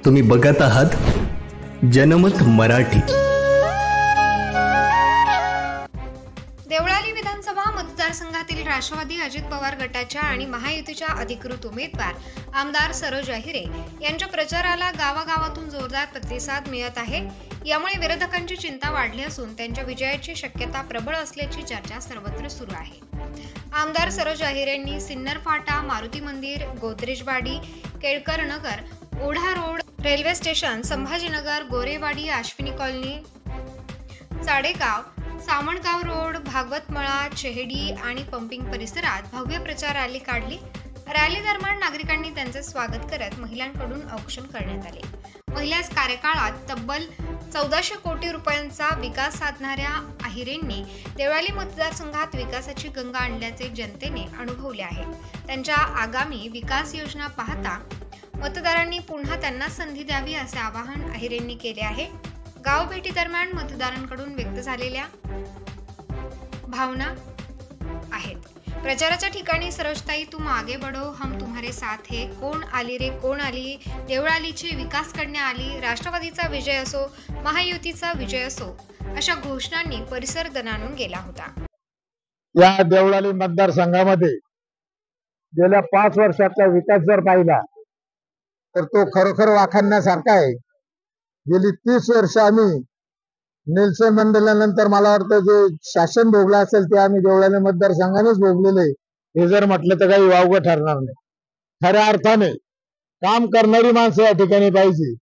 तुम्ही बघत आहात जनमत मराठी। देवळाली विधानसभा मतदारसंघातील राष्ट्रवादी अजित पवार गटाच्या आणि महायुतीच्या अधिकृत उमेदवार आमदार सरोज अहिरे यांच्या प्रचाराला गावागावातून जोरदार प्रतिसाद मिळत आहे। यामुळे विरोधकांची चिंता वाढली असून त्यांच्या विजयाची शक्यता प्रबळ असल्याची चर्चा सर्वत्र सुरू आहे। आमदार सरोज अहिरेंनी सिन्नर फाटा, मारुती मंदिर, गोदरेजवाडी, Kelkar Nagar, Odha road, railway station, Sambhajinagar, Gorewadi, Ashwini colony, Chadegaon, Samangaon road, Bhagwatmala, Chehadi आणि पंपिंग परिसरात भव्य प्रचार रॅली काढली। रॅली दरम्यान नागरिकांनी त्यांचे स्वागत करत महिलांकडून औक्षण करण्यात आले। पहिल्याच कार्यकाळात तब्बल 1400 कोटी रुपयांचा विकास साधणाऱ्या अहिरेंनी देवळाली मतदारसंघात विकासाची गंगा आणल्याचे जनतेने अनुभवले आहे। त्यांच्या आगामी विकास योजना पाहता मतदारांनी पुन्हा त्यांना संधी द्यावी असे आवाहन अहिरेंनी केले आहे। गाव भेटी दरम्यान मतदारांकडून व्यक्त झालेल्या भावना आहेत। प्रचाराच्या ठिकाणी सरोजताई तुम आगे बढ़ो, हम तुम्हारे साथ है, कोण आली रे कोण आली, देवळालीची विकास करणे आली, राष्ट्रवादीचा विजय असो, महायुतीचा विजय असो अशा घोषणांनी परिसर दणाणून गेला होता। या देवळाली मतदारसंघामध्ये गेल्या 5 वर्षाचा विकास जर पाहिला तर तो खरोखर वाखाणण्यासारखा आहे। गेली 30 वर्ष आम्ही नेल्सन मंडेलानंतर मला वाटतं जे शासन भोगलं असेल ते आम्ही देवळाली मतदारसंघानेच भोगलेले, हे जर म्हटलं तर काही वावगं ठरणार नाही। खऱ्या अर्थाने काम करणारी माणसं या ठिकाणी पाहिजे।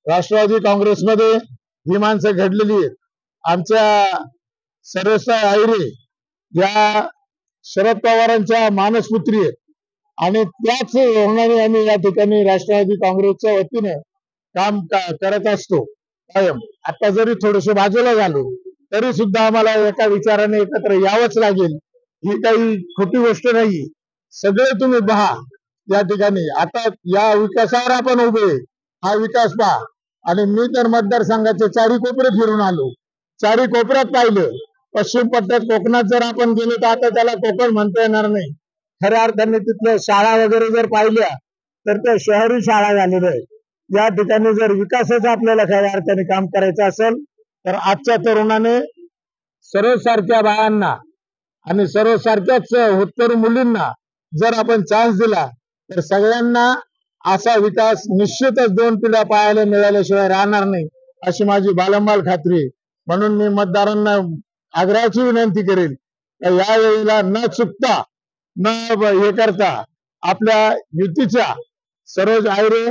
राष्ट्रवादी काँग्रेसमध्ये ही माणसं घडलेली आहेत। आमच्या सरोजताई अहिरे या शरद पवारांच्या मानसपुत्री आहेत आणि त्याच धोरणाने आम्ही या ठिकाणी राष्ट्रवादी काँग्रेसच्या वतीने काम करत असतो कायम। आता जरी थोडेसे बाजूला झालो तरी सुद्धा आम्हाला एका विचाराने एकत्र यावंच लागेल। ही काही खोटी गोष्ट नाही। सगळे तुम्ही पहा या ठिकाणी आता या विकासावर आपण उभे, हा विकास पहा। आणि मी तर मतदारसंघाचे चारी कोपरे फिरून आलो, चारी कोपऱ्यात पाहिलं। पश्चिम पट्ट्यात कोकणात जर आपण गेलो तर आता त्याला कोकण म्हणता येणार नाही। खऱ्या अर्थाने तिथल्या शाळा वगैरे जर पाहिल्या तर त्या शहरी शाळा झालेल्या आहेत। या ठिकाणी जर विकासाचं आपल्याला खऱ्या अर्थाने काम करायचं असेल तर आजच्या तरुणाने सरोज सारख्या बायांना आणि सरोज सारख्याच होतकरू मुलींना जर आपण चान्स दिला तर सगळ्यांना असा विकास निश्चितच 2 पिढ्या पाहायला मिळाल्याशिवाय राहणार नाही, अशी माझी बालंबाल खात्री आहे। म्हणून मी मतदारांना आग्रहाची विनंती करेल की या वेळेला न चुकता न हे करता आपल्या युतीच्या सरोज अहिरे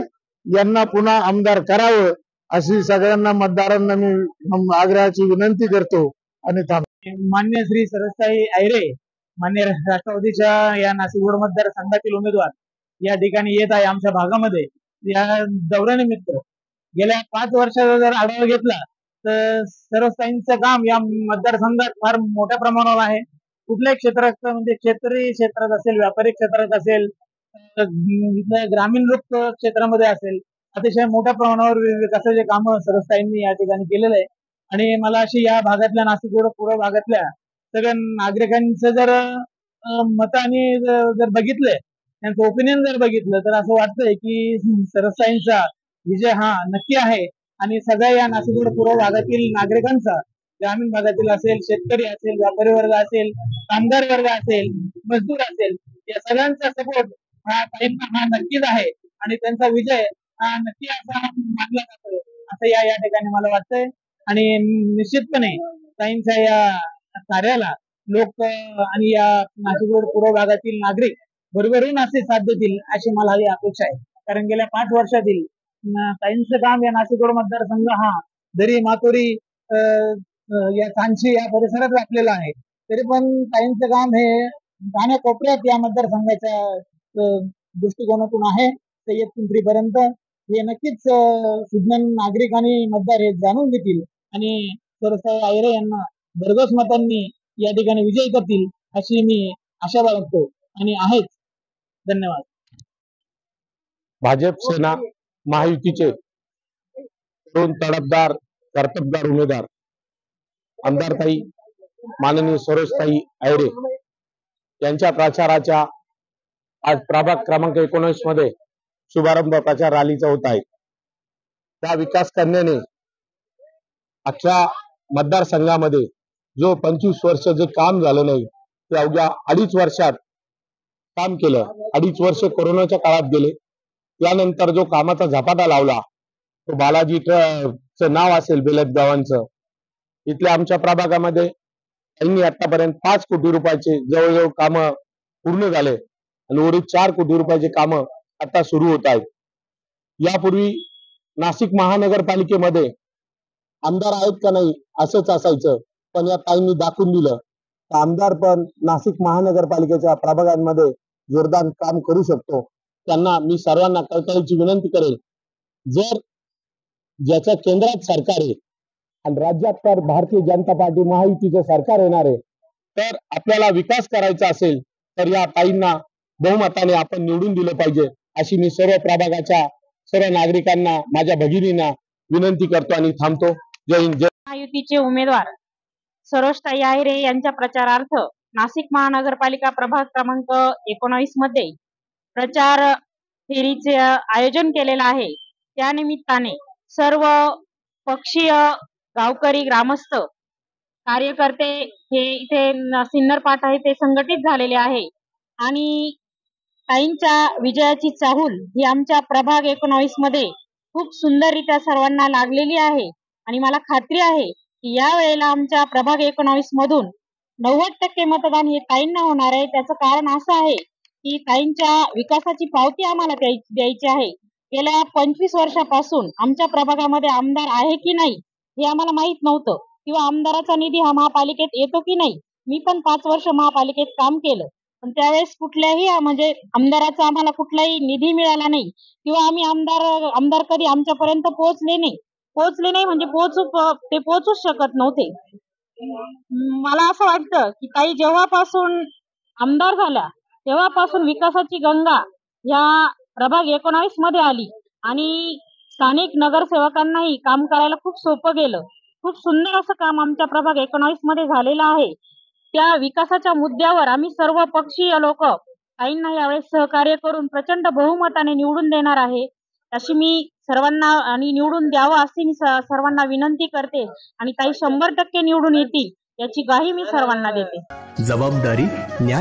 यांना पुन्हा आमदार करावं अशी सगळ्यांना मतदारांना मी आग्रहाची विनंती करतो आणि मान्य श्री सरोजताई अहिरे मान्य राष्ट्रवादीच्या या नाशिक रोड मतदारसंघातील उमेदवार या ठिकाणी येत आहे आमच्या भागामध्ये। या दौऱ्यानिमित्त गेल्या 5 वर्षाचा जर आढावा घेतला तर सरोजताईंचं काम या मतदारसंघात फार मोठ्या प्रमाणावर आहे। कुठल्याही क्षेत्रात म्हणजे क्षेत्रीय क्षेत्रात असेल, व्यापारी क्षेत्रात असेल, ग्रामीण लोक क्षेत्रामध्ये असेल, अतिशय मोठ्या प्रमाणावर विकासाचे काम सरोजताईंनी या ठिकाणी केलेले आहे। आणि मला अशी या भागातल्या नाशिक रोड पूर्व भागातल्या सगळ्या नागरिकांचं जर मत आणि जर बघितले, त्यांचं ओपिनियन जर बघितलं तर असं वाटतंय की सरोजताईंचा विजय हा नक्की आहे। आणि सगळ्या या नाशिक रोड पूर्व भागातील नागरिकांचा, ग्रामीण भागातील असेल, शेतकरी असेल, व्यापारी वर्ग असेल, कामगार वर्ग असेल, मजदूर असेल, या सगळ्यांचा सपोर्ट हा नक्कीच आहे आणि त्यांचा विजय हा नक्की असा मानला जातो असं या ठिकाणी मला वाटतंय। आणि निश्चितपणे ताईंच्या या कार्याला लोक आणि या नाशिक रोड पूर्व भागातील नागरिक भरभरून असे साथ देतील अशी मला ही अपेक्षा आहे। कारण गेल्या 5 वर्षातील ताईंचं काम या नाशिक रोड मतदारसंघ हा दरी, मातोरी, या सांची या परिसरात व्यापलेला आहे, तरी पण ताईंचं काम हे कानाकोपऱ्यात या मतदारसंघाच्या दृष्टिकोनातून आहे ते येथून पर्यंत हे नक्कीच सुज्ञ नागरिक आणि मतदार हे जाणून घेतील आणि सरोजताई अहिरे यांना भरघोस मतांनी या ठिकाणी विजयी करतील अशी मी आशा बाळगतो आणि आहेच। धन्यवाद। भाजप सेना महायुतीचे 2 तडफदार कर्तबगार उमेदवार आमदारताई माननीय सरोजताई अहिरे यांच्या प्रचाराच्या आज प्रभाग क्रमांक 19 मध्ये शुभारंभ प्रचार रॅलीचा होत आहे। त्या विकास कन्याने अख्ख्या मतदारसंघामध्ये जो 25 वर्ष जे काम झालं नाही ते अवघ्या 2.5 वर्षात काम केलं. 2.5 वर्ष कोरोनाच्या काळात गेले. त्यानंतर जो कामाचा झपाटा लावला तो बालाजी चं नाव असेल बेलद गावांचं. इथल्या आमच्या प्रभागामध्ये त्यांनी आतापर्यंत 5 कोटी रुपयाचे जवळजवळ कामं पूर्ण झाले आणि उर्वरित 4 कोटी रुपयाचे कामं आता सुरू होत आहेत. यापूर्वी नाशिक महानगरपालिकेमध्ये आमदार आहेत का नाही असंच असायचं, पण या ताईंनी दाखवून दिलं तर आमदार पण नाशिक महानगरपालिकेच्या प्रभागांमध्ये जोरदार काम करू शकतो. त्यांना मी सर्वांना कळकळीची विनंती करेल, जर ज्याच्या केंद्रात सरकार आहे आणि राज्यात तर भारतीय जनता पार्टी महायुतीचं सरकार येणार आहे, तर आपल्याला विकास करायचा असेल तर या ताईंना बहुमताने आपण निवडून दिलं पाहिजे अशी मी सर्व प्रभागाच्या सर्व नागरिकांना, माझ्या भगिनींना विनंती करतो आणि थांबतो. जय हिंद. जय महायुतीचे उमेदवार सरोजताई आहिरे यांच्या प्रचारार्थ नाशिक महानगरपालिका प्रभाग क्रमांक 19 मध्ये प्रचार फेरीचे आयोजन केलेलं आहे. त्यानिमित्ताने सर्व पक्षीय, गावकरी, ग्रामस्थ, कार्यकर्ते हे इथे सिन्नर पाठ आहे ते संघटित झालेले आहे आणि ताईंच्या विजयाची चाहूल ही आमच्या प्रभाग 19 मध्ये खूप सुंदररित्या सर्वांना लागलेली आहे आणि मला खात्री आहे की या वेळेला आमच्या प्रभाग 19 मधून 90% मतदान हे ताईंना होणार आहे. त्याचं कारण असं आहे की ताईंच्या विकासाची पावती आम्हाला द्यायची आहे. गेल्या 25 वर्षापासून आमच्या प्रभागामध्ये आमदार आहे की नाही हे आम्हाला माहित नव्हतं किंवा आमदाराचा निधी हा महापालिकेत येतो की नाही. मी पण 5 वर्ष महापालिकेत काम केलं, पण त्यावेळेस कुठल्याही म्हणजे आमदाराचा आम्हाला कुठलाही निधी मिळाला नाही किंवा आम्ही आमदार कधी आमच्यापर्यंत पोहोचले नाही म्हणजे पोहोचूच शकत नव्हते. मला असं वाटतं की ताई जेव्हापासून आमदार झाल्या तेव्हापासून विकासाची गंगा या प्रभाग 19 मध्ये आली आणि स्थानिक नगरसेवकांनाही काम करायला खूप सोपं गेलं. खूप सुंदर असं काम आमच्या प्रभाग 19 मध्ये झालेलं आहे. त्या विकासाच्या मुद्द्यावर आम्ही सर्व पक्षीय लोक ताईंना यावेळेस सहकार्य करून प्रचंड बहुमताने निवडून देणार आहे अशी मी सर्वांना आणि निवडून द्यावं अशी मी सर्वांना विनंती करते आणि ताई 100% निवडून येतील याची ग्वाही मी सर्वांना देते. जबाबदारी, न्याय